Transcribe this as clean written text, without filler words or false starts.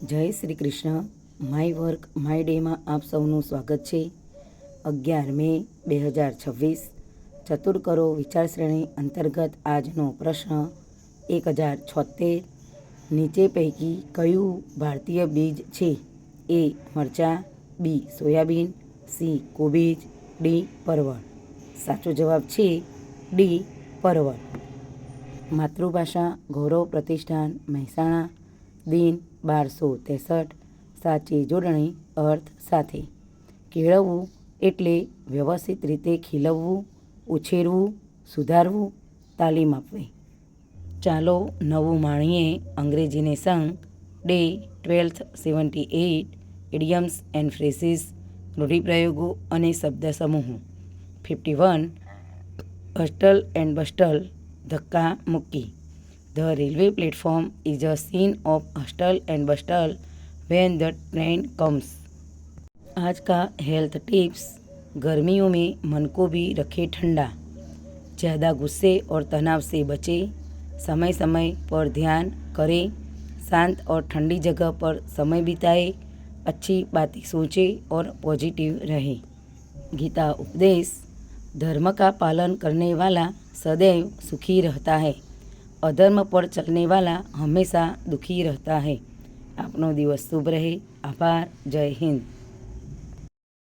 જય શ્રી કૃષ્ણ. માય વર્ક માય ડેમાં આપ સૌનું સ્વાગત છે. 11 મે 2026 ચતુર કરો વિચાર શ્રેણી અંતર્ગત આજનો પ્રશ્ન 1076. નીચે પૈકી કયું ભારતીય બીજ છે? એ મરચાં, બી સોયાબીન, સી કોબીજ, ડી પરવળ. સાચો જવાબ છે ડી પરવળ. માતૃભાષા ગૌરવ પ્રતિષ્ઠાન મહેસાણા, દિન 1263. સાચી જોડણી અર્થ સાથે. કેળવવું એટલે વ્યવસ્થિત રીતે ખીલવવું, ઉછેરવું, સુધારવું, તાલીમ આપવી. ચાલો નવું માણીએ અંગ્રેજીને સંગ. ડે 1278. ઇડિયમ્સ એન્ડ ફ્રેઝિસ, રૂઢિપ્રયોગો અને શબ્દ સમૂહો. 51. હસ્ટલ એન્ડ બસ્ટલ, ધક્કા મુક્કી. The railway platform is a scene of hustle and bustle when the train comes. आज का हेल्थ टिप्स. गर्मियों में मन को भी रखे ठंडा, ज़्यादा गुस्से और तनाव से बचे, समय समय पर ध्यान करें, शांत और ठंडी जगह पर समय बिताए, अच्छी बातें सोचे और पॉजिटिव रहे. गीता उपदेश. धर्म का पालन करने वाला सदैव सुखी रहता है, अधर्म पर चलने वाला हमेशा दुखी रहता है. आपनो दिवस शुभ रहे. आभार. जय हिंद.